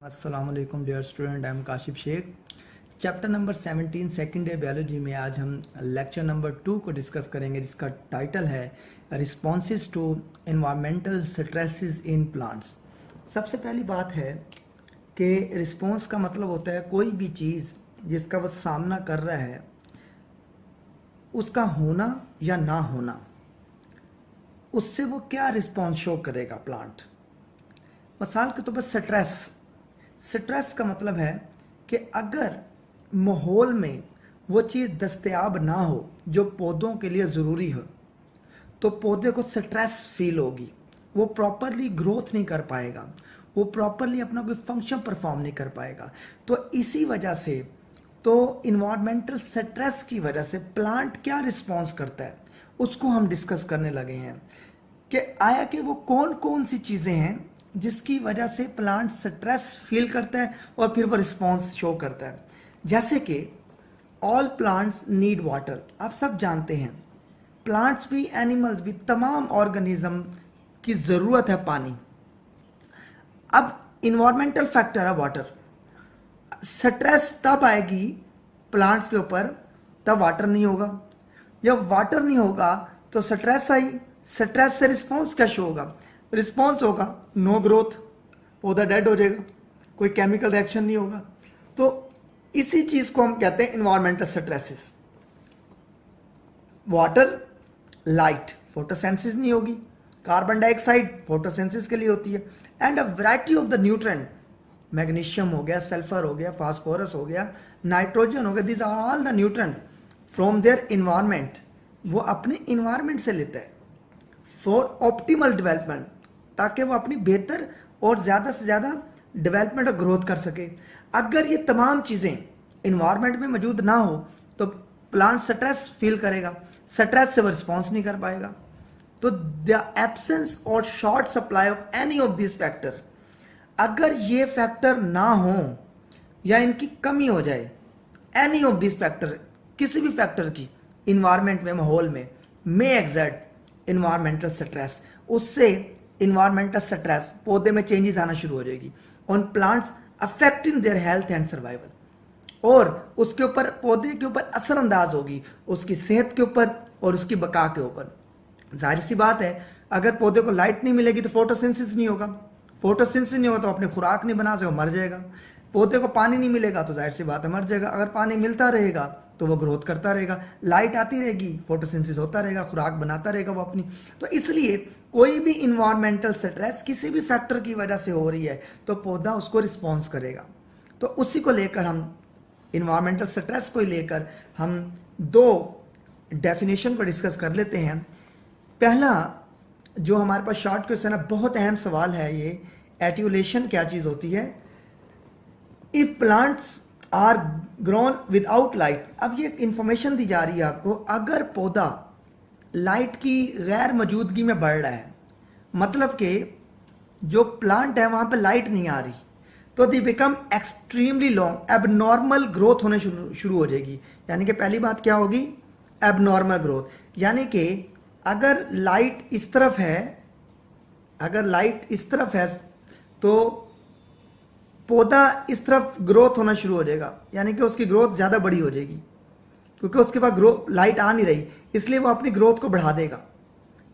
अस्सलाम वालेकुम dear student, I am Kashif Shaikh. Chapter number 17 second year biology में आज हम लेक्चर नंबर 2 को डिस्कस करेंगे, जिसका टाइटल है responses to environmental stresses in plants. सबसे पहली बात है कि रिस्पॉन्स का मतलब होता है कोई भी चीज़ जिसका वह सामना कर रहा है उसका होना या ना होना, उससे वो क्या रिस्पॉन्स शो करेगा प्लांट। मिसाल के तौर पर स्ट्रेस का मतलब है कि अगर माहौल में वो चीज़ दस्तयाब ना हो जो पौधों के लिए ज़रूरी हो तो पौधे को स्ट्रेस फील होगी, वो प्रॉपरली ग्रोथ नहीं कर पाएगा, वो प्रॉपरली अपना कोई फंक्शन परफॉर्म नहीं कर पाएगा। तो इसी वजह से तो इन्वायरमेंटल स्ट्रेस की वजह से प्लांट क्या रिस्पॉन्स करता है उसको हम डिस्कस करने लगे हैं कि आया कि वो कौन कौन सी चीज़ें हैं जिसकी वजह से प्लांट स्ट्रेस फील करता है और फिर वो रिस्पॉन्स शो करता है। जैसे कि ऑल प्लांट्स नीड वाटर, आप सब जानते हैं प्लांट्स भी एनिमल्स भी तमाम ऑर्गेनिज्म की ज़रूरत है पानी। अब इन्वायरमेंटल फैक्टर है वाटर, स्ट्रेस तब आएगी प्लांट्स के ऊपर तब वाटर नहीं होगा, जब वाटर नहीं होगा तो स्ट्रेस आई, स्ट्रेस से रिस्पॉन्स क्या शो होगा, रिस्पॉन्स होगा नो ग्रोथ, पौधा डेड हो जाएगा, कोई केमिकल रिएक्शन नहीं होगा। तो इसी चीज को हम कहते हैं environmental stresses. Water, light, photosynthesis नहीं होगी, कार्बन डाइऑक्साइड फोटोसिंथेसिस के लिए होती है, and a variety of the nutrient, magnesium हो गया, सल्फर हो गया, फास्फोरस हो गया, नाइट्रोजन हो गया, this are all the nutrient from their environment, वो अपने इन्वायरमेंट से लेता है फॉर ऑप्टिमल डेवलपमेंट, ताकि वो अपनी बेहतर और ज़्यादा से ज़्यादा डेवलपमेंट और ग्रोथ कर सके। अगर ये तमाम चीज़ें इन्वायरमेंट में मौजूद ना हो तो प्लांट स्ट्रेस फील करेगा, स्ट्रेस से वो रिस्पॉन्स नहीं कर पाएगा। तो द एब्सेंस और short supply of any of this factor, अगर ये फैक्टर ना हो या इनकी कमी हो जाए, एनी ऑफ दिस फैक्टर, किसी भी फैक्टर की इन्वायरमेंट में, माहौल में, मे एग्जर्ट इन्वायरमेंटल स्ट्रेस, उससे इन्वायरमेंटल स्ट्रेस पौधे में चेंजेस आना शुरू हो जाएगी on plants affecting their health and survival, और उसके ऊपर पौधे के ऊपर असरअंदाज होगी उसकी सेहत के ऊपर और उसकी बका के ऊपर। जाहिर सी बात है अगर पौधे को लाइट नहीं मिलेगी तो फोटोसिंथेसिस नहीं होगा, फोटोसिंथेसिस नहीं होगा तो अपनी खुराक नहीं बना सके, मर जाएगा। पौधे को पानी नहीं मिलेगा तो जाहिर सी बात है मर जाएगा। अगर पानी मिलता रहेगा तो वो ग्रोथ करता रहेगा, लाइट आती रहेगी, फोटोसिंथेसिस होता रहेगा, खुराक बनाता रहेगा वो अपनी। तो इसलिए कोई भी इन्वायरमेंटल स्ट्रेस किसी भी फैक्टर की वजह से हो रही है तो पौधा उसको रिस्पॉन्स करेगा। तो उसी को लेकर हम इन्वायरमेंटल स्ट्रेस को लेकर हम दो डेफिनेशन को डिस्कस कर लेते हैं। पहला जो हमारे पास शॉर्ट क्वेश्चन है, बहुत अहम सवाल है ये, एट्यूलेशन क्या चीज होती है। If plants are grown without light, अब ये इंफॉर्मेशन दी जा रही है आपको, अगर पौधा लाइट की गैर मौजूदगी में बढ़ रहा है, मतलब कि जो प्लांट है वहां पे लाइट नहीं आ रही, तो they become extremely long, abnormal growth होने शुरू हो जाएगी। यानी कि पहली बात क्या होगी, एबनॉर्मल ग्रोथ, यानी कि अगर लाइट इस तरफ है, अगर लाइट इस तरफ है तो पौधा इस तरफ ग्रोथ होना शुरू हो जाएगा, यानी कि उसकी ग्रोथ ज्यादा बड़ी हो जाएगी, क्योंकि उसके पास ग्रोथ लाइट आ नहीं रही, इसलिए वो अपनी ग्रोथ को बढ़ा देगा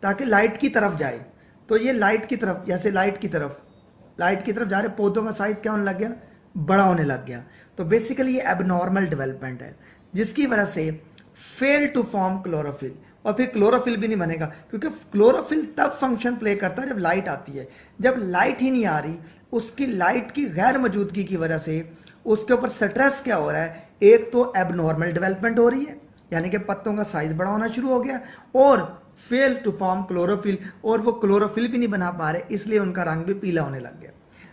ताकि लाइट की तरफ जाए। तो ये लाइट की तरफ, जैसे लाइट की तरफ जा रहे पौधों का साइज क्या होने लग गया, बड़ा होने लग गया। तो बेसिकली ये एबनॉर्मल डेवलपमेंट है जिसकी वजह से फेल टू फॉर्म क्लोरोफिल, और फिर क्लोरोफिल भी नहीं बनेगा, क्योंकि क्लोरोफिल तब फंक्शन प्ले करता है जब लाइट आती है। जब लाइट ही नहीं आ रही, उसकी लाइट की गैर मौजूदगी की वजह से उसके ऊपर स्ट्रेस क्या हो रहा है, एक तो एबनॉर्मल डेवलपमेंट हो रही है, यानी कि पत्तों का साइज बड़ा होना शुरू हो गया, और फेल टू फॉर्म क्लोरोफिल, और वो क्लोरोफिल भी नहीं बना पा रहे, इसलिए उनका रंग भी पीला होने लग गया।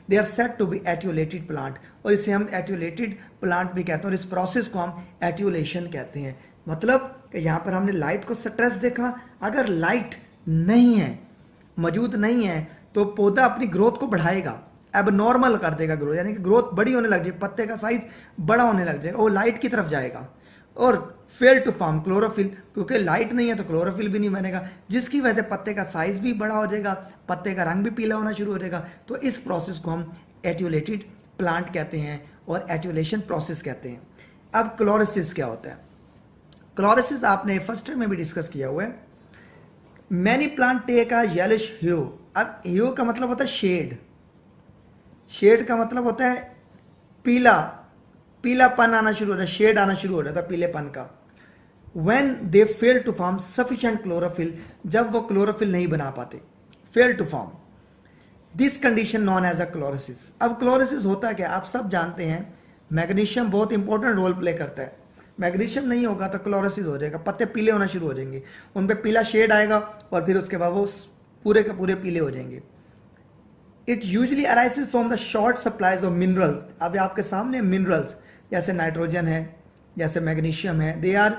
They are said to be etiolated plant, और इसे हम एट्यूलेटेड प्लांट भी कहते हैं, और इस प्रोसेस को हम एट्यूलेशन कहते हैं। मतलब कि यहाँ पर हमने लाइट को स्ट्रेस देखा, अगर लाइट नहीं है, मौजूद नहीं है, तो पौधा अपनी ग्रोथ को बढ़ाएगा, एबनॉर्मल कर देगा ग्रोथ, यानी कि ग्रोथ बड़ी होने लग जाएगी, पत्ते का साइज बड़ा होने लग जाएगा, वो लाइट की तरफ जाएगा। और फेल टू फॉर्म क्लोरोफिल, क्योंकि लाइट नहीं है तो क्लोरोफिल भी नहीं बनेगा, जिसकी वजह से पत्ते का साइज भी बड़ा हो जाएगा, पत्ते का रंग भी पीला होना शुरू हो जाएगा। तो इस प्रोसेस को हम एट्यूलेटेड प्लांट कहते हैं और एट्यूलेशन प्रोसेस कहते हैं। अब क्लोरोसिस क्या होता है? क्लोरोसिस आपने फर्स्ट ईयर में भी डिस्कस किया हुआ है। मैनी प्लांट टेक अ येलिश ह्यू। अब ह्यू का मतलब होता है शेड, शेड का मतलब होता है पीला, पीलापन आना शुरू हो जाता है, शेड आना शुरू हो जाता है पीलेपन का। When they fail to form sufficient chlorophyll, जब वो क्लोरोफिल नहीं बना पाते, fail to form, this condition known as a chlorosis। अब क्लोरोसिस होता क्या, आप सब जानते हैं, मैग्नीशियम बहुत इंपॉर्टेंट रोल प्ले करता है। मैग्नीशियम नहीं होगा तो क्लोरोसिस हो जाएगा, पत्ते पीले होना शुरू हो जाएंगे, उन पे पीला शेड आएगा और फिर उसके बाद वो पूरे के पूरे पीले हो जाएंगे। It usually arises from the short supplies of minerals. अब आपके सामने मिनरल्स जैसे नाइट्रोजन है, जैसे मैग्नीशियम है, they are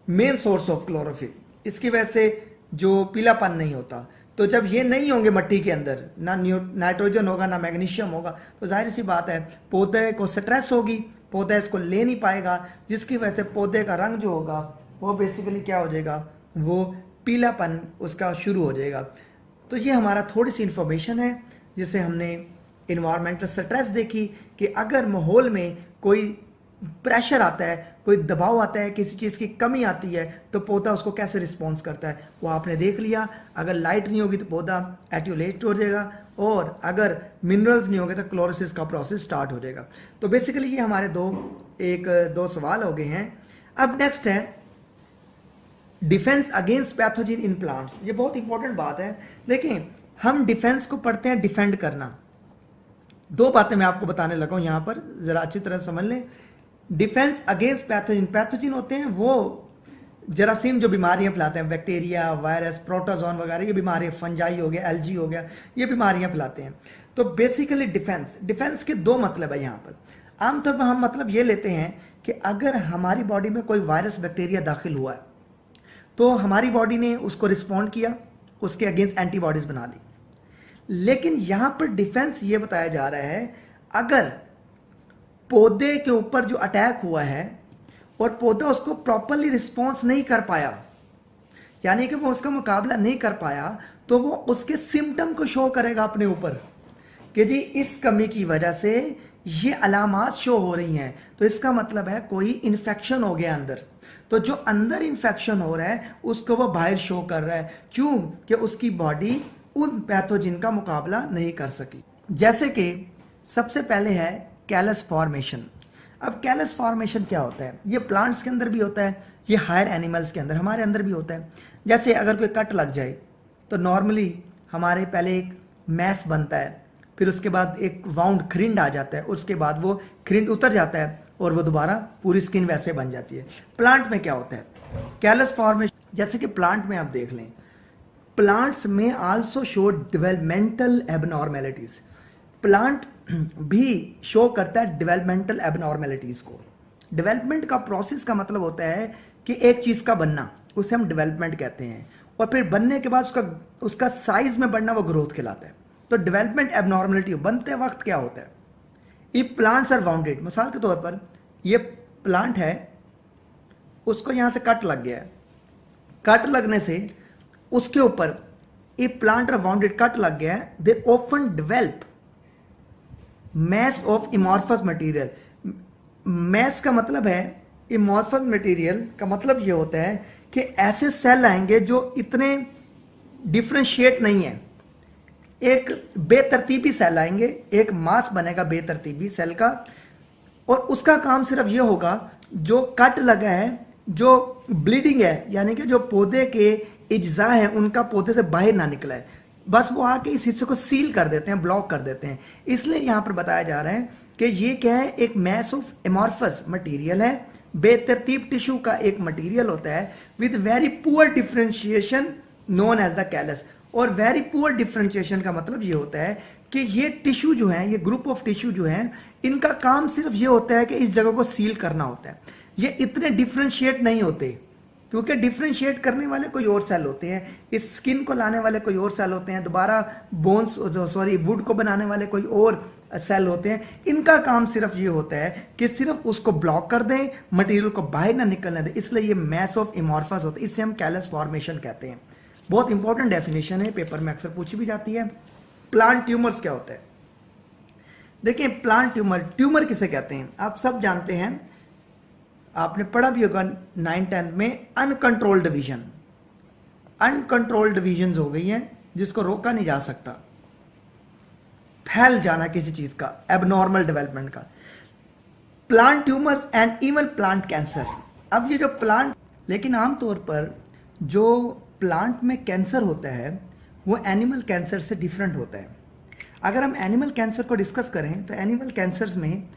main source of chlorophyll. इसकी वजह से जो पीलापन नहीं होता, तो जब ये नहीं होंगे मट्टी के अंदर, ना नाइट्रोजन होगा ना मैग्नीशियम होगा, तो जाहिर सी बात है पौधे को स्ट्रेस होगी, पौधा इसको ले नहीं पाएगा, जिसकी वजह से पौधे का रंग जो होगा वो बेसिकली क्या हो जाएगा, वो पीलापन उसका शुरू हो जाएगा। तो ये हमारा थोड़ी सी इंफॉर्मेशन है जिसे हमने इन्वायरमेंटल स्ट्रेस देखी कि अगर माहौल में कोई प्रेशर आता है, कोई दबाव आता है, किसी चीज़ की कमी आती है, तो पौधा उसको कैसे रिस्पॉन्स करता है वो आपने देख लिया। अगर लाइट नहीं होगी तो पौधा एट्यूलेट हो जाएगा, और अगर मिनरल्स नहीं होंगे तो क्लोरोसिस का प्रोसेस स्टार्ट हो जाएगा। तो बेसिकली ये हमारे दो सवाल हो गए हैं। अब नेक्स्ट है defence against pathogen in plants. ये बहुत इंपॉर्टेंट बात है। देखिए, हम डिफेंस को पढ़ते हैं डिफेंड करना। दो बातें मैं आपको बताने लगा हूं यहां पर, जरा अच्छी तरह समझ लें। डिफेंस अगेंस्ट पैथोजन, पैथोजन होते हैं वो जरासीम जो बीमारियां फैलाते हैं, बैक्टीरिया, वायरस, प्रोटोजोन वगैरह, ये बीमारियां, फंजाई हो गया, एलजी हो गया, ये बीमारियां फैलाते हैं। तो बेसिकली डिफेंस के दो मतलब है यहाँ पर। आमतौर पर हम मतलब ये लेते हैं कि अगर हमारी बॉडी में कोई वायरस बैक्टीरिया दाखिल हुआ है तो हमारी बॉडी ने उसको रिस्पॉन्ड किया, उसके अगेंस्ट एंटीबॉडीज बना ली। लेकिन यहां पर डिफेंस ये बताया जा रहा है, अगर पौधे के ऊपर जो अटैक हुआ है और पौधा उसको प्रॉपरली रिस्पॉन्स नहीं कर पाया, यानी कि वो उसका मुकाबला नहीं कर पाया, तो वो उसके सिम्टम को शो करेगा अपने ऊपर कि जी इस कमी की वजह से ये अलामात शो हो रही हैं। तो इसका मतलब है कोई इन्फेक्शन हो गया अंदर। तो जो अंदर इन्फेक्शन हो रहा है उसको वो बाहर शो कर रहा है। क्यों? कि उसकी बॉडी उन पैथोजन का मुकाबला नहीं कर सकी। जैसे कि सबसे पहले है कैलस फॉर्मेशन। अब कैलस फॉर्मेशन क्या होता है? ये प्लांट्स के अंदर भी होता है, ये हायर एनिमल्स के अंदर, हमारे अंदर भी होता है। जैसे अगर कोई कट लग जाए तो नॉर्मली हमारे पहले एक मैस बनता है, फिर उसके बाद एक वाउंड खरिंड आ जाता है, उसके बाद वो खरिंड उतर जाता है और वो दोबारा पूरी स्किन वैसे बन जाती है। प्लांट में क्या होता है? कैलस फॉर्मेशन, जैसे कि प्लांट में आप देख लें, प्लांट्स में also show developmental abnormalities. Plant भी शो करता है डेवलपमेंटल एबनॉर्मेलिटीज को। डेवलपमेंट का प्रोसेस का मतलब होता है कि एक चीज का बनना, उसे हम डेवलपमेंट कहते हैं, और फिर बनने के बाद उसका साइज में बढ़ना वो ग्रोथ कहलाता है। तो डेवलपमेंट एबनॉर्मेलिटी बनते वक्त क्या होता है? इफ प्लांट्स आर वाउंडेड, मिसाल के तौर पर ये प्लांट है, उसको यहां से कट लग गया है, कट लगने से उसके ऊपर if plant are wounded, cut लग गया है, they often develop mass of amorphous material. Mass का मतलब है, इमॉर्फस मटेरियल का मतलब ये होता है कि ऐसे सेल आएंगे जो इतने डिफरेंशिएट नहीं है, एक बेतरतीबी सेल आएंगे, एक मास बनेगा बेतरतीबी सेल का, और उसका काम सिर्फ ये होगा जो कट लगा है, जो ब्लीडिंग है, यानी कि जो पौधे के इज्जा है उनका पौधे से बाहर ना निकला है, बस वो आके इस हिस्से को सील कर देते हैं, ब्लॉक कर देते हैं। इसलिए यहां पर बताया जा रहा है कि ये क्या है, एक मैस ऑफ एमॉर्फस मटेरियल है, बेतरतीब टिश्यू का एक मटेरियल होता है with very poor differentiation known as the callus. और वेरी पुअर डिफरेंशिएशन का मतलब ये होता है कि ये टिश्यू जो है, ये ग्रुप ऑफ टिश्यू जो है, इनका काम सिर्फ ये होता है कि इस जगह को सील करना होता है। ये इतने डिफरेंशिएट नहीं होते, क्योंकि डिफरेंशिएट करने वाले कोई और सेल होते हैं, इस स्किन को लाने वाले कोई और सेल होते हैं, दोबारा बोन्स वुड को बनाने वाले कोई और सेल होते हैं। इनका काम सिर्फ ये होता है कि सिर्फ उसको ब्लॉक कर दें, मटेरियल को बाहर ना निकलने दें, इसलिए ये मैस ऑफ इमॉर्फस होता है, इससे हम कैलस फॉर्मेशन कहते हैं। बहुत इंपॉर्टेंट डेफिनेशन है, पेपर में अक्सर पूछी भी जाती है। प्लांट ट्यूमर्स क्या होता है? देखिए प्लांट ट्यूमर, ट्यूमर किसे कहते हैं आप सब जानते हैं, आपने पढ़ा भी होगा 9th-10th में, अनकंट्रोल्ड विजन। अनकंट्रोल्ड विजन हो गई है जिसको रोका नहीं जा सकता, फैल जाना किसी चीज का, एबनॉर्मल डेवलपमेंट का। Plant tumours and even plant cancer. अब ये जो प्लांट, लेकिन आमतौर पर जो प्लांट में कैंसर होता है वो एनिमल कैंसर से डिफरेंट होता है। अगर हम एनिमल कैंसर को डिस्कस करें तो एनिमल कैंसर्स में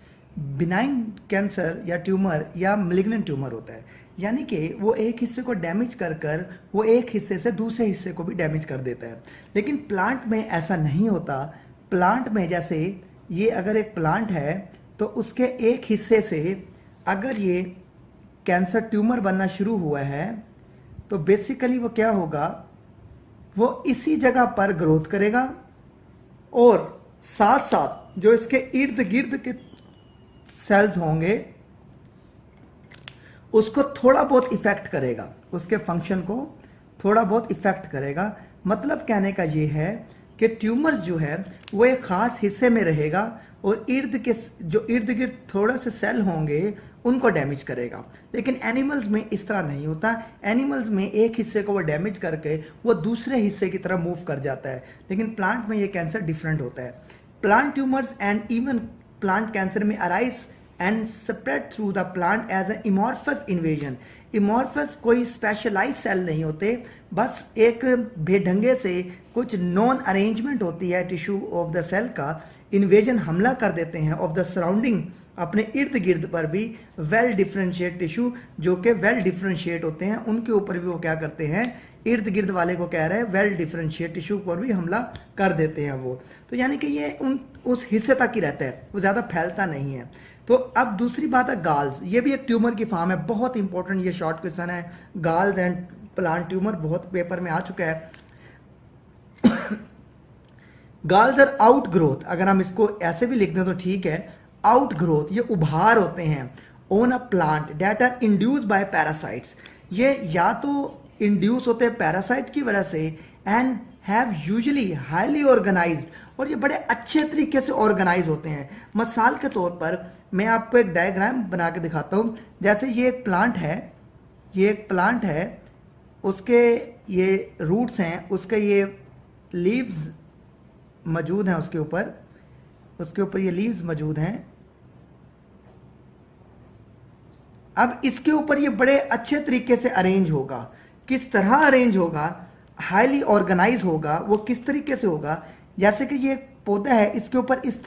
बिनाइन कैंसर या ट्यूमर या मेलिग्नेंट ट्यूमर होता है, यानी कि वो एक हिस्से को डैमेज कर कर वो एक हिस्से से दूसरे हिस्से को भी डैमेज कर देता है। लेकिन प्लांट में ऐसा नहीं होता। प्लांट में जैसे ये अगर एक प्लांट है तो उसके एक हिस्से से अगर ये कैंसर ट्यूमर बनना शुरू हुआ है तो बेसिकली वो क्या होगा, वो इसी जगह पर ग्रोथ करेगा और साथ साथ जो इसके इर्द गिर्द के सेल्स होंगे उसको थोड़ा बहुत इफेक्ट करेगा, उसके फंक्शन को थोड़ा बहुत इफेक्ट करेगा। मतलब कहने का ये है कि ट्यूमर्स जो है वो एक खास हिस्से में रहेगा और जो इर्द गिर्द थोड़े से सेल होंगे उनको डैमेज करेगा। लेकिन एनिमल्स में इस तरह नहीं होता। एनिमल्स में एक हिस्से को वो डैमेज करके वो दूसरे हिस्से की तरफ मूव कर जाता है, लेकिन प्लांट में ये कैंसर डिफरेंट होता है। Plant tumours and even plant cancer में arise and spread through the plant as a amorphous invasion. Amorphous कोई स्पेशलाइज सेल नहीं होते, बस एक बेढंगे से कुछ नॉन अरेंजमेंट होती है टिश्यू ऑफ द सेल का, इन्वेजन हमला कर देते हैं ऑफ द सराउंडिंग, अपने इर्द गिर्द पर भी वेल डिफरेंशिएट टिश्यू जो कि वेल डिफरेंशिएट होते हैं उनके ऊपर भी वो क्या करते हैं, इर्द गिर्द वाले को कह रहे हैं वेल डिफरेंशिएट टिश्यू पर भी हमला कर देते हैं वो। तो यानी कि ये उस हिस्से तक ही रहता है, वो ज़्यादा फैलता नहीं है। तो अब दूसरी बात है गाल्स, ये भी एक ट्यूमर की फॉर्म है, बहुत इंपॉर्टेंट ये शॉर्ट क्वेश्चन है। गाल्स एंड प्लांट ट्यूमर बहुत पेपर में आ चुका है। गाल्स आर आउट ग्रोथ, अगर हम इसको ऐसे भी लिख दें तो ठीक है, आउट ग्रोथ, ये उभार होते हैं on a plant that are induce by parasites. ये या तो इंड्यूस होते हैं पैरासाइट की वजह से and have usually highly organized, और ये बड़े अच्छे तरीके से ऑर्गेनाइज होते हैं। मिसाल के तौर पर मैं आपको एक डायग्राम बना के दिखाता हूँ। जैसे ये एक प्लांट है, ये एक प्लांट है, उसके ये रूट्स हैं, उसके ये लीव्स मौजूद हैं, उसके ऊपर ये लीव्स मौजूद हैं। अब इसके ऊपर ये बड़े अच्छे तरीके से अरेंज होगा। किस तरह अरेंज होगा, हाईली ऑर्गेनाइज होगा। वो किस तरीके से होगा, जैसे कि ये पौधा है, इसके ऊपर इस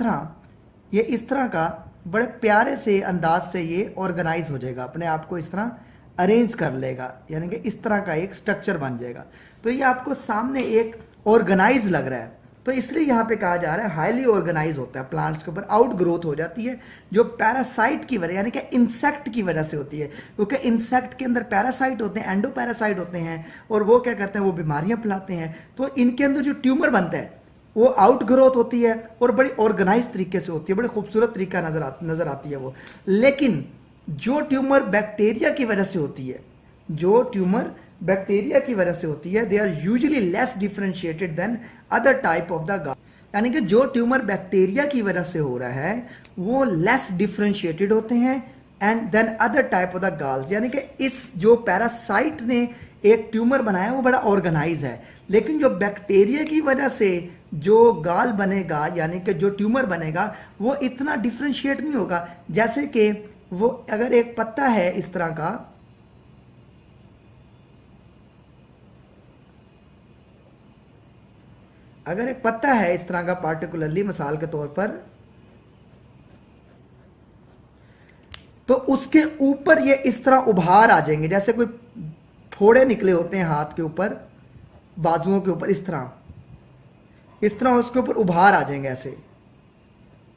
तरह का बड़े प्यारे से अंदाज से ये ऑर्गेनाइज हो जाएगा, अपने आप को इस तरह अरेंज कर लेगा, यानी कि इस तरह का एक स्ट्रक्चर बन जाएगा। तो ये आपको सामने एक ऑर्गेनाइज लग रहा है, तो इसलिए यहाँ पे कहा जा रहा है हाईली ऑर्गेनाइज होता है। प्लांट्स के ऊपर आउट ग्रोथ हो जाती है जो पैरासाइट की वजह, यानी कि इंसेक्ट की वजह से होती है, क्योंकि इंसेक्ट के अंदर पैरासाइट होते हैं, एंडो पैरासाइट होते हैं, और वो क्या करते हैं, वो बीमारियां फैलाते हैं। तो इनके अंदर जो ट्यूमर बनता है वो आउट ग्रोथ होती है और बड़ी ऑर्गेनाइज तरीके से होती है, बड़ी खूबसूरत तरीका नजर आती है वो। लेकिन जो ट्यूमर बैक्टीरिया की वजह से होती है, जो ट्यूमर बैक्टीरिया की वजह से होती है, they are usually less differentiated than other type of the gall. यानी कि जो ट्यूमर बैक्टीरिया की वजह से हो रहा है वो लेस डिफरेंशिएटेड होते हैं and then other type of the galls. यानी कि इस जो पैरासाइट ने एक ट्यूमर बनाया वो बड़ा ऑर्गेनाइज है, लेकिन जो बैक्टीरिया की वजह से जो गाल बनेगा, यानी कि जो ट्यूमर बनेगा, वो इतना डिफरेंशिएट नहीं होगा। जैसे कि वो अगर एक पत्ता है इस तरह का, अगर एक पत्ता है इस तरह का पार्टिकुलरली मिसाल के तौर पर, तो उसके ऊपर ये इस तरह उभार आ जाएंगे, जैसे कोई फोड़े निकले होते हैं हाथ के ऊपर, बाजुओं के ऊपर, इस तरह उसके ऊपर उभार आ जाएंगे,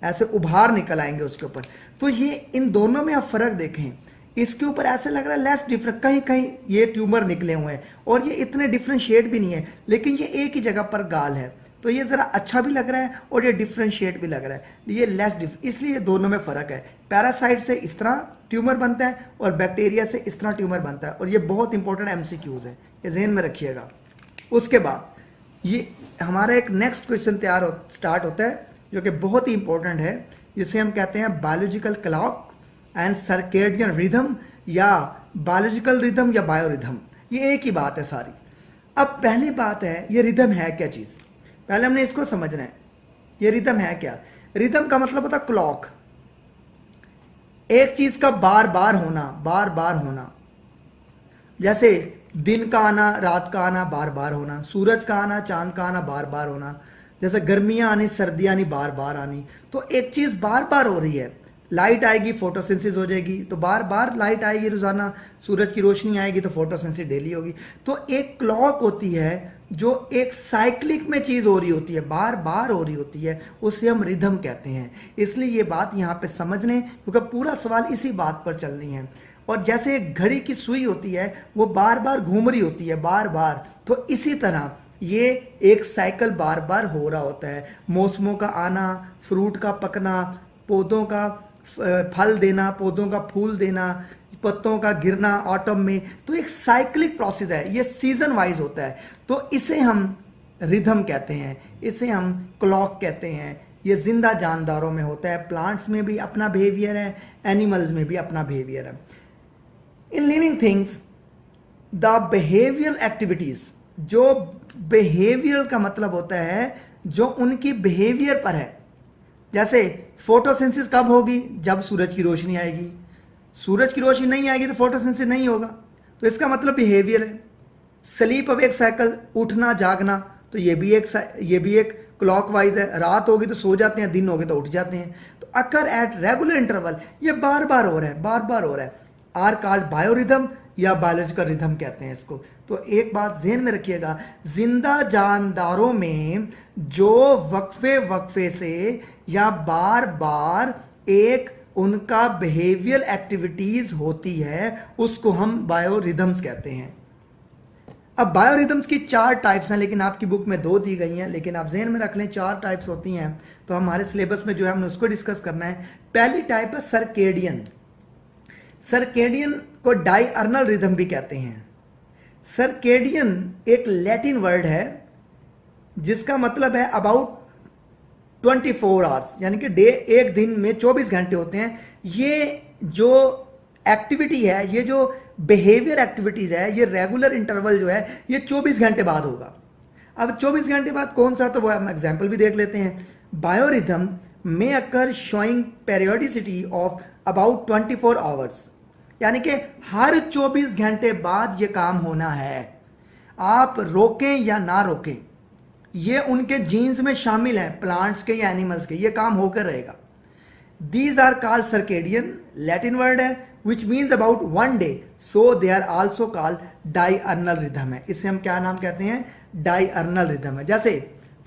ऐसे उभार निकल आएंगे उसके ऊपर। तो ये इन दोनों में आप फर्क देखें, इसके ऊपर ऐसे लग रहा है लेस डिफरेंट, कहीं कहीं ये ट्यूमर निकले हुए हैं और ये इतने डिफरेंशिएट भी नहीं है, लेकिन ये एक ही जगह पर गाल है, तो ये जरा अच्छा भी लग रहा है और ये डिफरेंशिएट भी लग रहा है, ये लेस इसलिए ये दोनों में फर्क है। पैरासाइट से इस तरह ट्यूमर बनता है और बैक्टीरिया से इस तरह ट्यूमर बनता है, और ये बहुत इंपॉर्टेंट एमसीक्यूज है, ये ज़हन में रखिएगा। उसके बाद ये हमारा एक नेक्स्ट क्वेश्चन स्टार्ट होता है जो कि बहुत ही इंपॉर्टेंट है, जिसे हम कहते हैं biological clock and circadian rhythm, या बायोलॉजिकल रिदम या बायोरिदम। ये एक ही बात है सारी। अब पहली बात है, ये रिदम है क्या चीज़, पहले हमने इसको समझना है। ये रिदम है क्या? रिदम का मतलब होता है क्लॉक, एक चीज का बार बार होना, बार बार होना। जैसे दिन का आना, रात का आना, बार बार होना, सूरज का आना, चांद का आना, बार बार होना। जैसे गर्मियां आनी, सर्दियां आनी, बार बार आनी। तो एक चीज बार बार हो रही है। लाइट आएगी, फोटोसिंथेसिस हो जाएगी, तो बार बार लाइट आएगी रोजाना, सूरज की रोशनी आएगी तो फोटोसिंथेसिस डेली होगी। तो एक क्लॉक होती है जो एक साइक्लिक में चीज हो रही होती है, बार बार हो रही होती है, उसे हम रिदम कहते हैं। इसलिए ये बात यहाँ पे समझ लें, क्योंकि पूरा सवाल इसी बात पर चलनी है। और जैसे एक घड़ी की सुई होती है, वो बार बार घूम रही होती है, बार बार, तो इसी तरह ये एक साइकिल बार बार हो रहा होता है। मौसमों का आना, फ्रूट का पकना, पौधों का फल देना, पौधों का फूल देना, पत्तों का गिरना ऑटम में, तो एक साइक्लिक प्रोसेस है, ये सीजन वाइज होता है। तो इसे हम रिदम कहते हैं, इसे हम क्लॉक कहते हैं। ये जिंदा जानदारों में होता है, प्लांट्स में भी अपना बिहेवियर है, एनिमल्स में भी अपना बिहेवियर है। In living things the behavioural activities, जो बिहेवियरल का मतलब होता है जो उनकी बिहेवियर पर है। जैसे फोटोसिंथेसिस कब होगी? जब सूरज की रोशनी आएगी। सूरज की रोशनी नहीं आएगी तो फोटोसिंथेसिस नहीं होगा, तो इसका मतलब बिहेवियर है। स्लीप अवेक साइकिल, उठना जागना, तो ये भी एक क्लॉकवाइज है। रात होगी तो सो जाते हैं, दिन होगी तो उठ जाते हैं। तो अकर एट रेगुलर इंटरवल, ये बार बार हो रहा है, बार बार हो रहा है। आर कॉल्ड बायोरिदम या बायोलॉजिकल रिदम कहते हैं इसको। तो एक बात ध्यान में रखिएगा, जिंदा जानदारों में जो वक्फे वक्फे से या बार बार एक उनका बिहेवियर एक्टिविटीज होती है, उसको हम बायोरिदम्स कहते हैं। अब बायोरिदम्स की 4 टाइप्स हैं, लेकिन आपकी बुक में 2 दी गई हैं, लेकिन आप ज़हन में रख लें 4 टाइप्स होती हैं। तो हमारे सिलेबस में जो है हमने उसको डिस्कस करना है। पहली टाइप है सर्केडियन। सर्केडियन को डायअर्नल रिदम भी कहते हैं। सर्केडियन एक लैटिन वर्ड है जिसका मतलब है अबाउट 24 आवर्स, यानी कि एक दिन में 24 घंटे होते हैं। ये जो एक्टिविटी है, ये जो बिहेवियर एक्टिविटीज है, ये रेगुलर इंटरवल जो है ये 24 घंटे बाद होगा। अब 24 घंटे बाद कौन सा, तो वो हम एग्जाम्पल भी देख लेते हैं। बायोरिदम में occur showing periodicity of about 24 hours, यानी कि हर 24 घंटे बाद ये काम होना है। आप रोकें या ना रोकें, ये उनके जीन्स में शामिल है, प्लांट्स के या एनिमल्स के, ये काम होकर रहेगा। These are called circadian, Latin word है which means about 1 day, so they are also called diurnal rhythm है। इसे हम क्या नाम कहते हैं? diurnal rhythm है। जैसे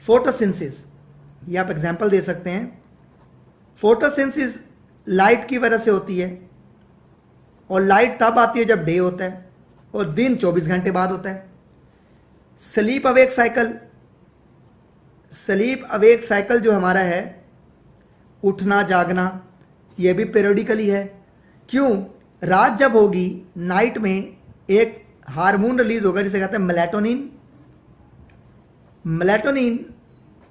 फोटोसिंथेसिस, ये आप एग्जांपल दे सकते हैं। फोटोसिंथेसिस लाइट की वजह से होती है, और लाइट तब आती है जब डे होता है, और दिन 24 घंटे बाद होता है। Sleep awake cycle, sleep awake cycle जो हमारा है, उठना जागना, ये भी पीरियडिकली है। क्यों? रात जब होगी, नाइट में एक हार्मोन रिलीज होगा जिसे कहते हैं मेलाटोनिन। मेलाटोनिन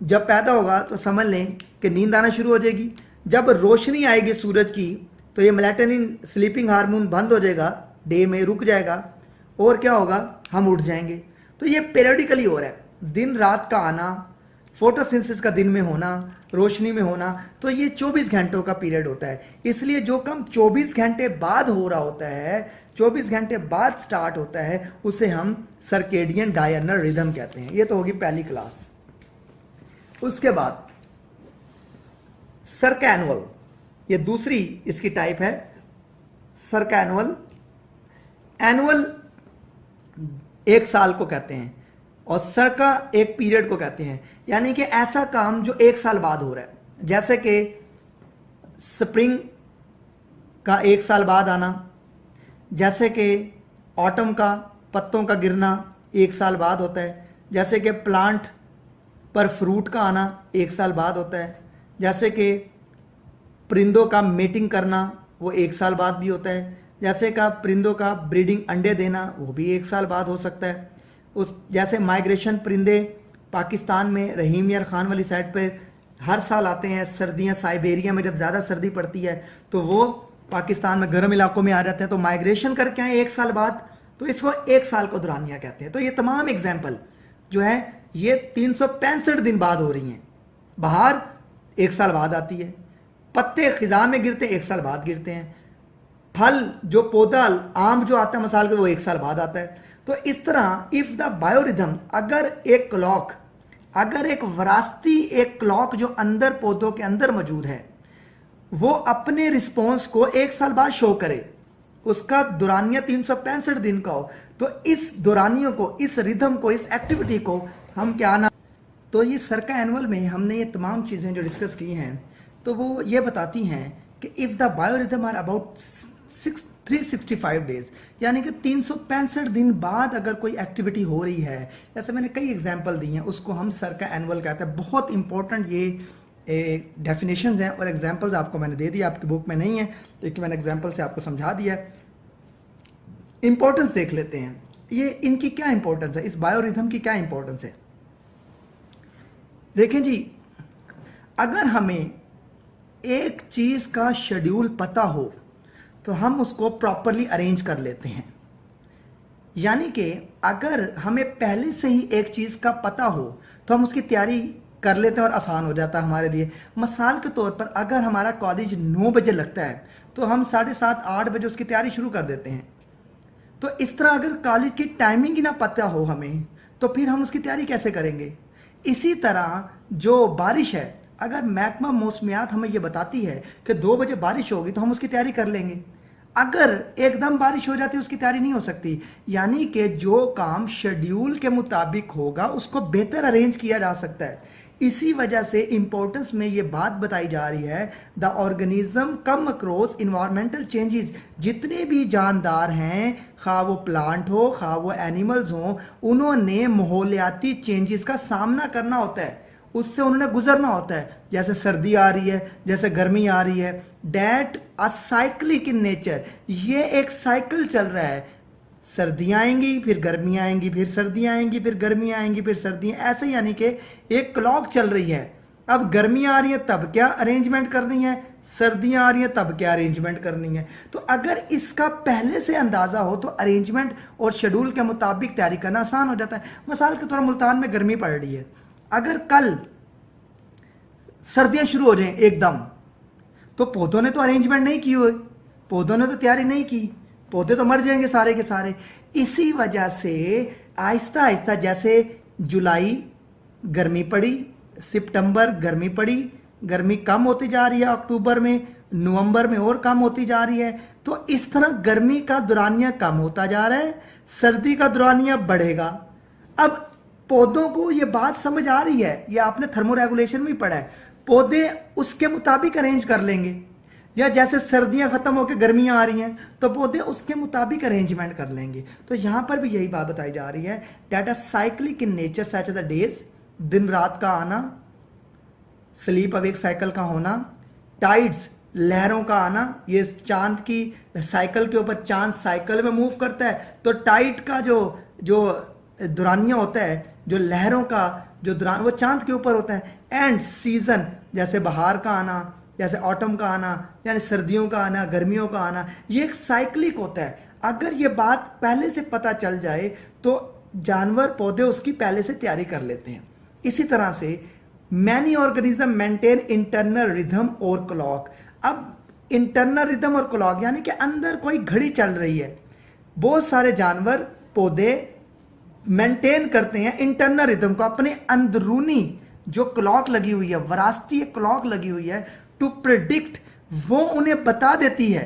जब पैदा होगा तो समझ लें कि नींद आना शुरू हो जाएगी। जब रोशनी आएगी सूरज की, तो ये मेलाटोनिन स्लीपिंग हार्मोन बंद हो जाएगा, डे में रुक जाएगा, और क्या होगा? हम उठ जाएंगे। तो ये पीरियडिकली हो रहा है, दिन रात का आना, फोटोसिंथेसिस का दिन में होना, रोशनी में होना, तो ये 24 घंटों का पीरियड होता है। इसलिए जो काम 24 घंटे बाद हो रहा होता है, 24 घंटे बाद स्टार्ट होता है, उसे हम सर्केडियन डायर्नल रिदम कहते हैं। ये तो होगी पहली क्लास। उसके बाद सर्कैनुअल, ये दूसरी इसकी टाइप है। सर्कैनुअल, एनुअल 1 साल को कहते हैं, और सर्का एक पीरियड को कहते हैं, यानी कि ऐसा काम जो 1 साल बाद हो रहा है। जैसे कि स्प्रिंग का 1 साल बाद आना, जैसे कि ऑटम का पत्तों का गिरना 1 साल बाद होता है, जैसे कि प्लांट पर फ्रूट का आना 1 साल बाद होता है, जैसे कि परिंदों का मेटिंग करना वो 1 साल बाद भी होता है, जैसे का परिंदों का ब्रीडिंग अंडे देना वो भी 1 साल बाद हो सकता है। जैसे माइग्रेशन परिंदे पाकिस्तान में रहीम यार खान वाली साइड पर हर साल आते हैं। सर्दियां, साइबेरिया में जब ज़्यादा सर्दी पड़ती है तो वो पाकिस्तान में गर्म इलाकों में आ जाते हैं, तो माइग्रेशन करके आए 1 साल बाद, तो इसको 1 साल को दुरानिया कहते हैं। तो ये तमाम एग्जाम्पल जो है ये 365 दिन बाद हो रही हैं। बहार 1 साल बाद आती है, पत्ते खिजा में गिरते 1 साल बाद गिरते हैं, फल जो पौधा आम जो आता है मसाल के वो 1 साल बाद आता है। तो इस तरह इफ द बायोरिथम, अगर एक क्लॉक, अगर एक विरासती एक क्लॉक जो अंदर पौधों के अंदर मौजूद है वो अपने रिस्पॉन्स को 1 साल बाद शो करे, उसका दुरानिया 365 दिन का हो, तो इस दुरानियों को, इस रिदम को, इस एक्टिविटी को हम क्या ना, तो ये सर्का एनुअल में हमने ये तमाम चीज़ें जो डिस्कस की हैं तो वो ये बताती हैं कि if the biorhythm are about 365 days, यानी कि 365 दिन बाद अगर कोई एक्टिविटी हो रही है, जैसे मैंने कई एग्जांपल दी हैं, उसको हम सर्का एनुअल कहते हैं। बहुत इंपॉर्टेंट ये डेफिनेशंस हैं और एग्जांपल्स आपको मैंने दे दिया, आपकी बुक में नहीं है लेकिन मैंने एग्जांपल से आपको समझा दिया है। इंपॉर्टेंस देख लेते हैं, ये इनकी क्या इंपॉर्टेंस है, इस बायोरिथम की क्या इंपॉर्टेंस है। देखें जी, अगर हमें एक चीज़ का शेड्यूल पता हो तो हम उसको प्रॉपरली अरेंज कर लेते हैं। यानी कि अगर हमें पहले से ही एक चीज़ का पता हो तो हम उसकी तैयारी कर लेते हैं और आसान हो जाता है हमारे लिए। मिसाल के तौर पर अगर हमारा कॉलेज 9 बजे लगता है तो हम 7:30 8 बजे उसकी तैयारी शुरू कर देते हैं। तो इस तरह अगर कॉलेज की टाइमिंग ही ना पता हो हमें तो फिर हम उसकी तैयारी कैसे करेंगे। इसी तरह जो बारिश है, अगर महकमा मौसमियात हमें ये बताती है कि 2 बजे बारिश होगी तो हम उसकी तैयारी कर लेंगे। अगर एकदम बारिश हो जाती है उसकी तैयारी नहीं हो सकती। यानी कि जो काम शेड्यूल के मुताबिक होगा उसको बेहतर अरेंज किया जा सकता है। इसी वजह से इंपॉर्टेंस में ये बात बताई जा रही है, the organism come across environmental changes. जितने भी जानदार हैं, खा वो प्लांट हो खा वो एनिमल्स हो, उन्होंने माहौलियाती चेंजेस का सामना करना होता है, उससे उन्होंने गुजरना होता है। जैसे सर्दी आ रही है, जैसे गर्मी आ रही है, that a cyclic in nature, ये एक साइकिल चल रहा है। सर्दियाँ आएंगी फिर गर्मियाँ आएंगी, फिर सर्दियाँ आएंगी फिर गर्मियाँ आएंगी, फिर सर्दियाँ, ऐसे यानी कि एक क्लॉक चल रही है। अब गर्मियाँ आ रही हैं तब क्या अरेंजमेंट करनी है, सर्दियाँ आ रही हैं तब क्या अरेंजमेंट करनी है। तो अगर इसका पहले से अंदाज़ा हो तो अरेंजमेंट और शेड्यूल के मुताबिक तैयारी करना आसान हो जाता है। मिसाल के तौर पर मुल्तान में गर्मी पड़ रही है, अगर कल सर्दियाँ शुरू हो जाएं एकदम, तो पौधों ने तो अरेंजमेंट नहीं की हुई, पौधों ने तो तैयारी नहीं की, पौधे तो मर जाएंगे सारे के सारे। इसी वजह से आहिस्ता आहिस्ता, जैसे जुलाई गर्मी पड़ी, सितंबर गर्मी पड़ी, गर्मी कम होती जा रही है, अक्टूबर में, नवंबर में और कम होती जा रही है। तो इस तरह गर्मी का दुरानिया कम होता जा रहा है, सर्दी का दुरानिया बढ़ेगा। अब पौधों को ये बात समझ आ रही है, ये आपने थर्मोरेगुलेशन में पढ़ा है, पौधे उसके मुताबिक अरेंज कर लेंगे। या जैसे सर्दियां खत्म होकर गर्मियां आ रही हैं तो पौधे उसके मुताबिक अरेंजमेंट कर लेंगे। तो यहां पर भी यही बात बताई जा रही है, that are cyclic in nature such the days, दिन रात का आना, स्लीप अवेक साइकिल का होना, टाइड्स लहरों का आना, ये चांद की साइकिल के ऊपर, चांद साइकिल में मूव करता है तो टाइड का जो दुरानिया होता है, जो लहरों का जो दुरान, वो चांद के ऊपर होता है। एंड सीजन, जैसे बहार का आना, जैसे ऑटम का आना, यानी सर्दियों का आना, गर्मियों का आना, ये एक साइक्लिक होता है। अगर ये बात पहले से पता चल जाए तो जानवर पौधे उसकी पहले से तैयारी कर लेते हैं। इसी तरह से many organism maintain internal rhythm और क्लॉक। अब इंटरनल रिदम और क्लॉक यानी कि अंदर कोई घड़ी चल रही है। बहुत सारे जानवर पौधे मेंटेन करते हैं इंटरनल रिदम को, अपने अंदरूनी जो क्लॉक लगी हुई है, विरासती क्लॉक लगी हुई है, टू प्रिडिक्ट, वो उन्हें बता देती है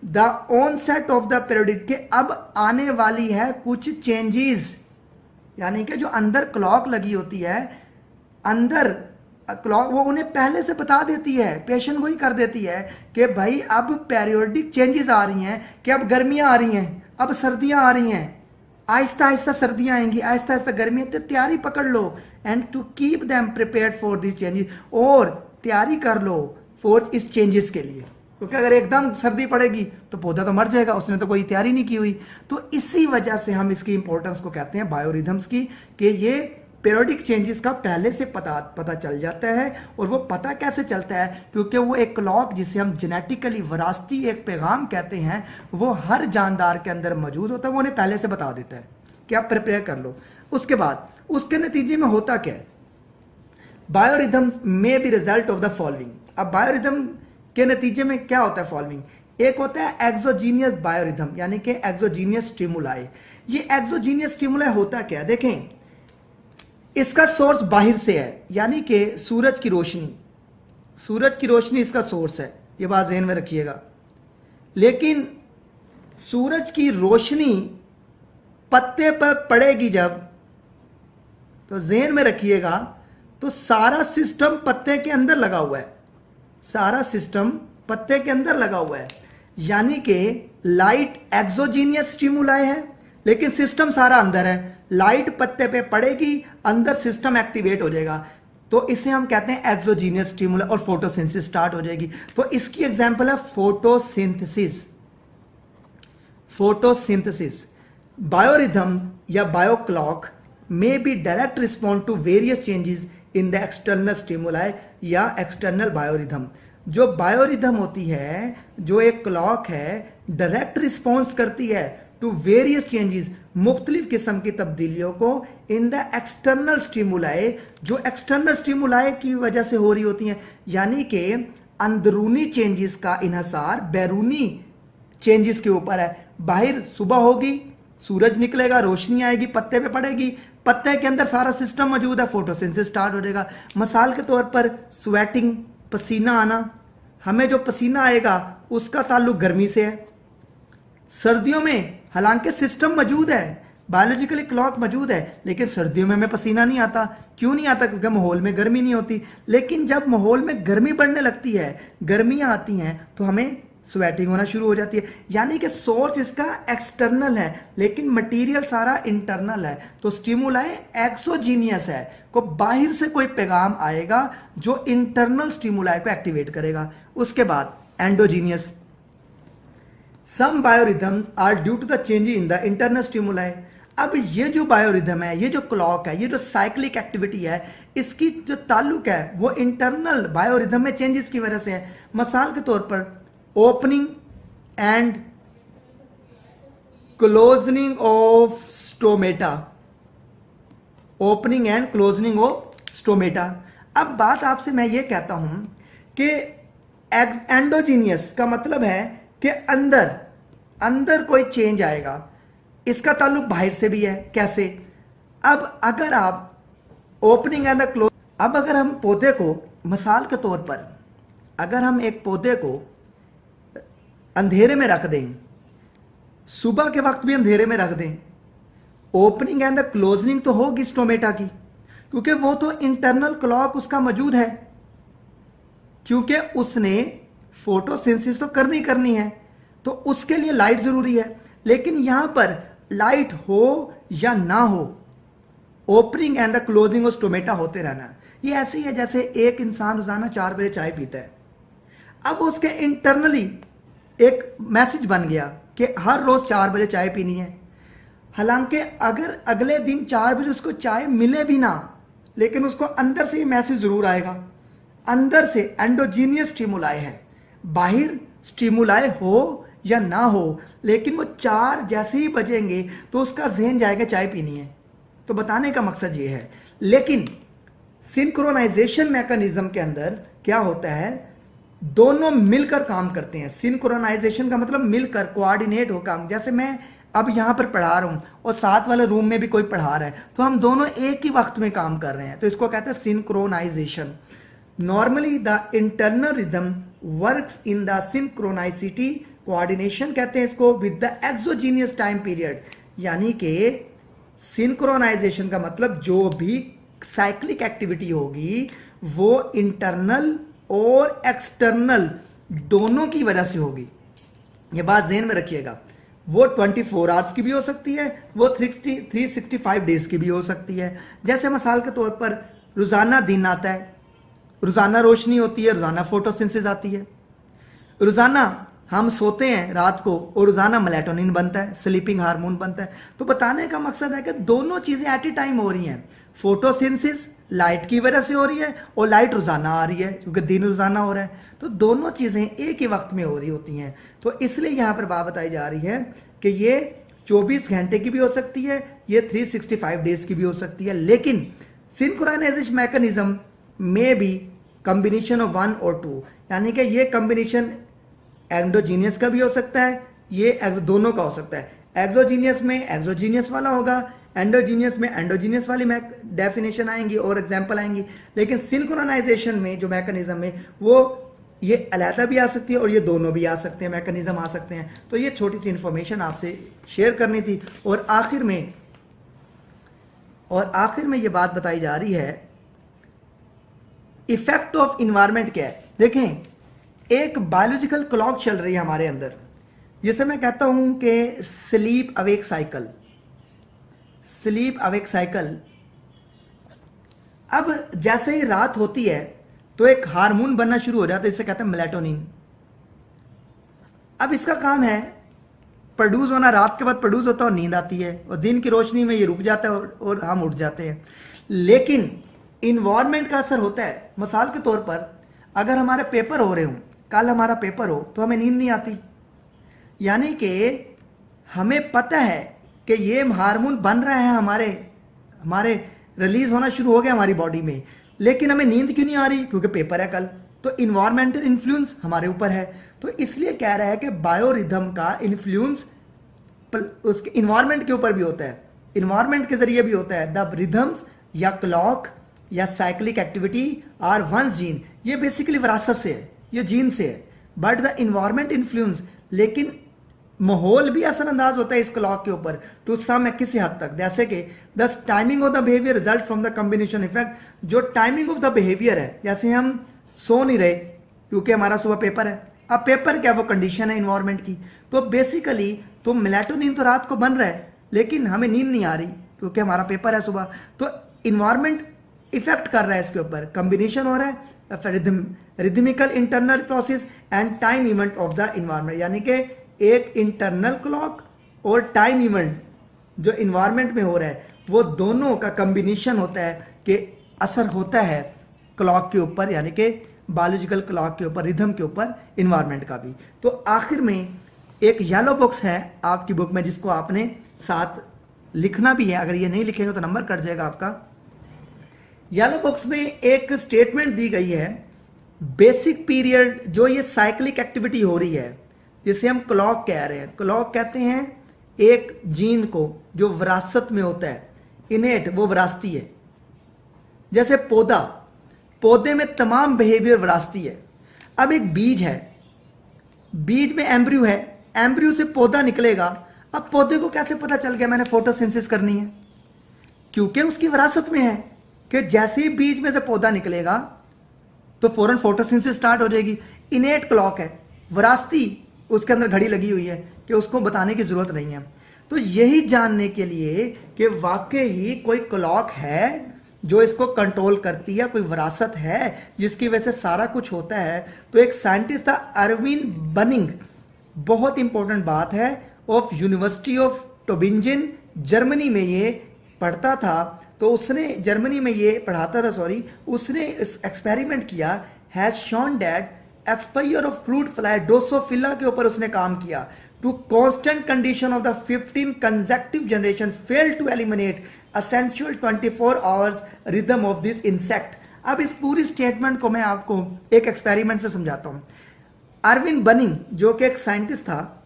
the onset of the period, के अब आने वाली है कुछ चेंजेस। यानी कि जो अंदर क्लॉक लगी होती है, अंदर क्लॉक, वो उन्हें पहले से बता देती है, पेशेंट को ही कर देती है कि भाई अब पीरियोडिक चेंजेस आ रही हैं, कि अब गर्मियां आ रही हैं, अब सर्दियां आ रही हैं, आहिस्ता आहिस्ता सर्दियां आएंगी, आहिस्ता आहिस्ता गर्मियां, तो तैयारी पकड़ लो। And to keep them prepared for this changes, और तैयारी कर लो फॉर इस चेंजेस के लिए, क्योंकि अगर एकदम सर्दी पड़ेगी तो पौधा तो मर जाएगा, उसने तो कोई तैयारी नहीं की हुई। तो इसी वजह से हम इसकी इंपॉर्टेंस को कहते हैं बायोरिथम्स की, कि ये पीरियोडिक चेंजेस का पहले से पता चल जाता है। और वो पता कैसे चलता है? क्योंकि वो एक क्लॉक जिसे हम जेनेटिकली विरासती एक पैगाम कहते हैं, वो हर जानदार के अंदर मौजूद होता है, वो उन्हें पहले से बता देता है कि आप प्रिपेयर कर लो। उसके बाद उसके नतीजे में होता क्या है? बायोरिथम में B result of the following. अब बायोरिथम के नतीजे में क्या होता है? फॉलोइंग, एक होता है एक्सोजीनियस बायोरिथम, यानी कि एक्सोजीनियस स्टिमुलाई। ये एक्सोजीनियस स्टिमुलाई होता क्या है? देखें, इसका सोर्स बाहर से है, यानी कि सूरज की रोशनी, सूरज की रोशनी इसका सोर्स है, ये बात ध्यान में रखिएगा। लेकिन सूरज की रोशनी पत्ते पर पड़ेगी जब, तो ध्यान में रखिएगा, तो सारा सिस्टम पत्ते के अंदर लगा हुआ है, सारा सिस्टम पत्ते के अंदर लगा हुआ है, यानी कि लाइट एक्सोजीनियस स्टिमुलाई है, लेकिन सिस्टम सारा अंदर है। लाइट पत्ते पे पड़ेगी, अंदर सिस्टम एक्टिवेट हो जाएगा, तो इसे हम कहते हैं एक्सोजीनियस स्टिमुलाई, और फोटोसिंथेसिस स्टार्ट हो जाएगी। तो इसकी एग्जांपल है फोटोसिंथेसिस। फोटोसिंथेसिस, बायोरिथम या बायोक्लॉक में be direct respond to various changes in the external stimuli या एक्सटर्नल बायोरिथम। जो बायोरिथम होती है, जो एक क्लॉक है, डायरेक्ट रिस्पॉन्स करती है टू वेरियस चेंजेस, मुख्तलिफ किस्म की तब्दीलियों को इन द एक्सटर्नल स्टिमुलाई, जो एक्सटर्नल स्टिमुलाई की वजह से हो रही होती हैं, यानी कि अंदरूनी चेंजेस का इन्हसार बैरूनी चेंजेस के ऊपर है। बाहर सुबह होगी, सूरज निकलेगा, रोशनी आएगी, पत्ते पे पड़ेगी, पत्ते के अंदर सारा सिस्टम मौजूद है, फोटोसिंथेसिस स्टार्ट हो जाएगा। मिसाल के तौर पर स्वेटिंग, पसीना आना, हमें जो पसीना आएगा उसका ताल्लुक गर्मी से है। सर्दियों में हालांकि सिस्टम मौजूद है, बायोलॉजिकली क्लॉक मौजूद है, लेकिन सर्दियों में हमें पसीना नहीं आता। क्यों नहीं आता? क्योंकि माहौल में गर्मी नहीं होती। लेकिन जब माहौल में गर्मी बढ़ने लगती है, गर्मियां आती हैं, तो हमें स्वेटिंग होना शुरू हो जाती है। यानी कि सोर्स इसका एक्सटर्नल है, लेकिन मटेरियल सारा इंटरनल है। तो स्टिमुलाई एक्सोजीनियस है, को बाहर से कोई पैगाम आएगा जो इंटरनल स्टिमुलाई को एक्टिवेट करेगा। उसके बाद endogenous, some biorhythms are due to the change in the internal stimuli. अब ये जो बायोरिथम है, ये जो क्लॉक है, ये जो साइक्लिक एक्टिविटी है, इसकी जो ताल्लुक है वो इंटरनल बायोरिथम में चेंजेस की वजह से है। मिसाल के तौर पर opening and closing of stomata, opening and closing of stomata. अब बात आपसे मैं ये कहता हूं कि एंडोजीनियस का मतलब है कि अंदर अंदर कोई चेंज आएगा, इसका ताल्लुक बाहर से भी है। कैसे? अब अगर आप ओपनिंग एंड क्लोज, अब अगर हम पौधे को, मिसाल के तौर पर अगर हम एक पौधे को अंधेरे में रख दें, सुबह के वक्त भी अंधेरे में रख दें, ओपनिंग एंड द क्लोजनिंग तो होगी स्टोमेटा की, क्योंकि वो तो इंटरनल क्लॉक उसका मौजूद है, क्योंकि उसने फोटोसिंथेसिस तो करनी है, तो उसके लिए लाइट जरूरी है। लेकिन यहां पर लाइट हो या ना हो, opening and the closing of stomata होते रहना। ये ऐसे ही है जैसे एक इंसान रोजाना 4 बजे चाय पीता है, अब उसके इंटरनली एक मैसेज बन गया कि हर रोज 4 बजे चाय पीनी है। हालांकि अगर अगले दिन 4 बजे उसको चाय मिले भी ना, लेकिन उसको अंदर से ये मैसेज जरूर आएगा। अंदर से एंडोजीनियस स्टिमुलाई है, बाहर स्टिमुलाई हो या ना हो, लेकिन वो 4 जैसे ही बजेंगे तो उसका जहन जाएगा चाय पीनी है। तो बताने का मकसद ये है। लेकिन सिंक्रोनाइजेशन मैकेनिज्म के अंदर क्या होता है, दोनों मिलकर काम करते हैं। सिंक्रोनाइजेशन का मतलब मिलकर, कोऑर्डिनेट हो काम। जैसे मैं अब यहां पर पढ़ा रहा हूं और साथ वाले रूम में भी कोई पढ़ा रहा है, तो हम दोनों एक ही वक्त में काम कर रहे हैं, तो इसको कहते हैं synchronisation. Normally the internal rhythm works in the synchronicity, coordination कहते हैं इसको, with the exogenous time period. यानी कि सिंक्रोनाइजेशन का मतलब जो भी साइक्लिक एक्टिविटी होगी वो इंटरनल और एक्सटर्नल दोनों की वजह से होगी। ये बात ज़हन में रखिएगा। वो 24 आवर्स की भी हो सकती है, वो 365 डेज की भी हो सकती है। जैसे मिसाल के तौर पर रोजाना दिन आता है, रोजाना रोशनी होती है, रोजाना फोटोसिंथेसिस आती है, रोजाना हम सोते हैं रात को और रोजाना मेलाटोनिन बनता है, स्लीपिंग हार्मोन बनता है। तो बताने का मकसद है कि दोनों चीजें एट ए टाइम हो रही हैं। फोटोसिंथेसिस लाइट की वजह से हो रही है और लाइट रोजाना आ रही है क्योंकि दिन रोजाना हो रहा है, तो दोनों चीजें एक ही वक्त में हो रही होती हैं। तो इसलिए यहां पर बात बताई जा रही है कि ये 24 घंटे की भी हो सकती है, ये 365 डेज की भी हो सकती है, लेकिन सिंक्रोनाइजेशन मैकेनिज्म में भी कॉम्बिनेशन ऑफ 1 और 2, यानी कि ये कॉम्बिनेशन एंडोजीनियस का भी हो सकता है, ये दोनों का हो सकता है। एक्सोजीनियस में एक्सोजीनियस वाला होगा, एंडोजीनियस में एंडोजीनियस वाली डेफिनेशन आएंगी और एग्जांपल आएंगी, लेकिन सिंक्रोनाइजेशन में जो मैकेनिज्म है वो ये अलहदा भी आ सकती है और ये दोनों भी आ सकते हैं, मैकेनिज्म आ सकते हैं। तो ये छोटी सी इंफॉर्मेशन आपसे शेयर करनी थी। और आखिर में ये बात बताई जा रही है, इफेक्ट ऑफ इन्वायरमेंट क्या है। देखें, एक बायोलॉजिकल क्लॉक चल रही है हमारे अंदर, जिसे मैं कहता हूं कि sleep awake cycle. Sleep awake cycle, अब जैसे ही रात होती है तो एक हार्मोन बनना शुरू हो जाता है, इसे कहते हैं मेलाटोनिन। अब इसका काम है प्रोड्यूस होना, रात के बाद प्रोड्यूस होता है और नींद आती है, और दिन की रोशनी में ये रुक जाता है और हम उठ जाते हैं। लेकिन इन्वायरमेंट का असर होता है। मिसाल के तौर पर अगर हमारे पेपर हो रहे हो, कल हमारा पेपर हो, तो हमें नींद नहीं आती, यानी कि हमें पता है कि ये हार्मोन बन रहा है, हमारे रिलीज होना शुरू हो गया हमारी बॉडी में, लेकिन हमें नींद क्यों नहीं आ रही? क्योंकि पेपर है कल। तो इन्वायरमेंटल इन्फ्लुएंस हमारे ऊपर है। तो इसलिए कह रहा है कि बायोरिथम का इन्फ्लुएंस उसके इन्वायरमेंट के ऊपर भी होता है, इन्वायरमेंट के जरिए भी होता है। द रिथम्स या क्लॉक या cyclic activity are once gene, ये बेसिकली विरासत से है, ये जीन से है, बट द इन्वायरमेंट इन्फ्लुएंस, लेकिन माहौल भी असरअंदाज होता है इस क्लॉक के ऊपर टू सम, किसी हद तक। जैसे कि the timing of the behaviour result from the combination effect. जो टाइमिंग ऑफ द बिहेवियर है, जैसे हम सो नहीं रहे क्योंकि हमारा सुबह पेपर है। अब पेपर क्या, वो कंडीशन है इन्वायरमेंट की। तो बेसिकली तो मेलाटोनिन तो रात को बन रहा है, लेकिन हमें नींद नहीं आ रही क्योंकि हमारा पेपर है सुबह। तो इन्वायरमेंट इफेक्ट कर रहा है इसके ऊपर, कॉम्बिनेशन हो रहा है, rhythmical internal process and time event of the environment, यानी कि एक इंटरनल क्लॉक और टाइम इवेंट जो इन्वायरमेंट में हो रहा है, वो दोनों का कॉम्बिनेशन होता है कि असर होता है क्लॉक के ऊपर, यानी कि बायोलॉजिकल क्लॉक के ऊपर, रिदम के ऊपर, इन्वायरमेंट का भी। तो आखिर में एक येलो बॉक्स है आपकी बुक में, जिसको आपने साथ लिखना भी है, अगर ये नहीं लिखेंगे तो नंबर कट जाएगा आपका। येलो बॉक्स में एक स्टेटमेंट दी गई है, बेसिक पीरियड जो ये साइक्लिक एक्टिविटी हो रही है, जिसे हम क्लॉक कह रहे हैं। क्लॉक कहते हैं एक जीन को जो विरासत में होता है, इनेट, वो विरासती है। जैसे पौधे में तमाम बिहेवियर विरासती है। अब एक बीज है, बीज में एम्ब्रियो है, एम्ब्रियो से पौधा निकलेगा। अब पौधे को कैसे पता चल गया मैंने फोटोसिंथेसिस करनी है? क्योंकि उसकी विरासत में है कि जैसे ही बीज में से पौधा निकलेगा तो फौरन फोटोसिंथेसिस स्टार्ट हो जाएगी। इनेट क्लॉक है, विरासती, उसके अंदर घड़ी लगी हुई है कि उसको बताने की जरूरत नहीं है। तो यही जानने के लिए कि वाकई ही कोई क्लॉक है जो इसको कंट्रोल करती है, कोई विरासत है जिसकी वजह से सारा कुछ होता है। तो एक साइंटिस्ट था अरविन बनिंग, बहुत इंपॉर्टेंट बात है, ऑफ यूनिवर्सिटी ऑफ टोबिंजन, जर्मनी में ये पढ़ता था। तो उसने जर्मनी में ये पढ़ाता था, उसने इस एक्सपेरिमेंट किया, has shown that expire of fruit fly Drosophila के ऊपर उसने काम किया। To constant condition of the 15 consecutive generation fail to eliminate essential 24 hours rhythm of this insect. अब इस पूरी स्टेटमेंट को मैं आपको एक एक्सपेरिमेंट से समझाता हूं। अरविन बनिंग जो कि एक साइंटिस्ट था,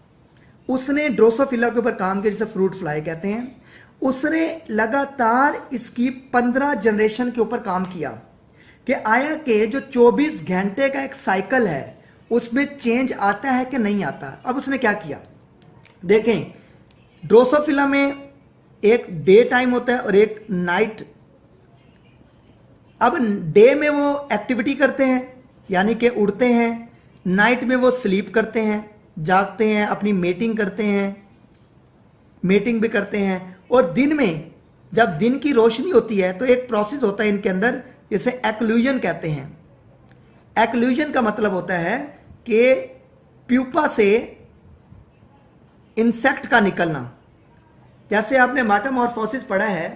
उसने ड्रोसोफिला के ऊपर काम किया, जिसे फ्रूट फ्लाई कहते हैं। उसने लगातार इसकी 15 जनरेशन के ऊपर काम किया कि आया कि जो 24 घंटे का एक साइकिल है उसमें चेंज आता है कि नहीं आता। अब उसने क्या किया, देखें, ड्रोसोफिला में एक डे टाइम होता है और एक नाइट। अब डे में वो एक्टिविटी करते हैं, यानी कि उड़ते हैं, नाइट में वो स्लीप करते हैं, जागते हैं, अपनी मेटिंग करते हैं, मेटिंग भी करते हैं। और दिन में जब दिन की रोशनी होती है तो एक प्रोसेस होता है इनके अंदर, इसे एक्लूजन कहते हैं। एक्लूजन का मतलब होता है कि प्यूपा से इंसेक्ट का निकलना। जैसे आपने मेटामॉर्फोसिस पढ़ा है,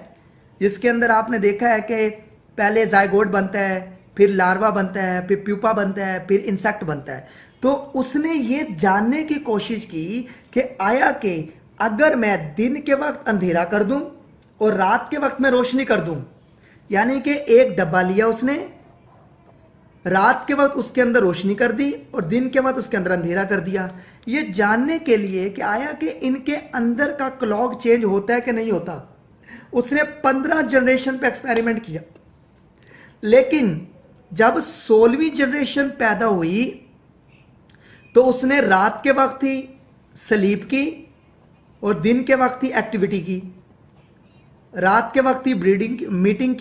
जिसके अंदर आपने देखा है कि पहले जायगोट बनता है, फिर लार्वा बनता है, फिर प्यूपा बनता है, फिर इंसेक्ट बनता है। तो उसने ये जानने की कोशिश की कि आया कि अगर मैं दिन के वक्त अंधेरा कर दूं और रात के वक्त में रोशनी कर दूं, यानी कि एक डब्बा लिया उसने, रात के वक्त उसके अंदर रोशनी कर दी और दिन के वक्त उसके अंदर अंधेरा कर दिया, ये जानने के लिए कि आया कि इनके अंदर का क्लॉक चेंज होता है कि नहीं होता। उसने 15 जनरेशन पे एक्सपेरिमेंट किया, लेकिन जब 16वीं जनरेशन पैदा हुई तो उसने रात के वक्त ही स्लीप की और दिन के वक्त ही एक्टिविटी की। रात के वक्त ही ब्रीडिंग मीटिंग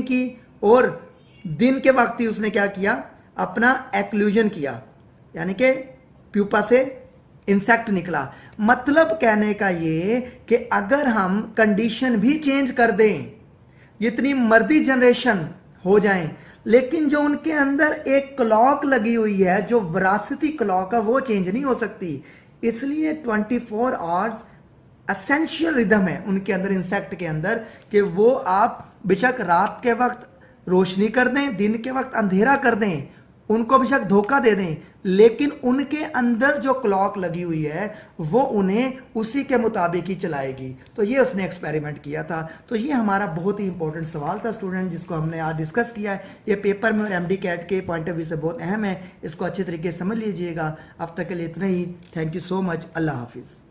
की और दिन के वक्त ही उसने क्या किया, अपना एक्लूजन किया, यानी कि प्यूपा से इंसेक्ट निकला। मतलब कहने का ये कि अगर हम कंडीशन भी चेंज कर दें, जितनी मर्जी जनरेशन हो जाए, लेकिन जो उनके अंदर एक क्लॉक लगी हुई है, जो विरासती क्लॉक है, वो चेंज नहीं हो सकती। इसलिए 24 आवर्स एसेंशियल रिदम है उनके अंदर, इंसेक्ट के अंदर, कि वो आप बेशक रात के वक्त रोशनी कर दें, दिन के वक्त अंधेरा कर दें, उनको बेशक धोखा दे दें, लेकिन उनके अंदर जो क्लॉक लगी हुई है वो उन्हें उसी के मुताबिक ही चलाएगी। तो ये उसने एक्सपेरिमेंट किया था। तो ये हमारा बहुत ही इंपॉर्टेंट सवाल था स्टूडेंट, जिसको हमने आज डिस्कस किया है। ये पेपर में और एमडी कैट के पॉइंट ऑफ व्यू से बहुत अहम है, इसको अच्छे तरीके से समझ लीजिएगा। अब तक के लिए इतना ही। Thank you so much. Allah हाफिज़।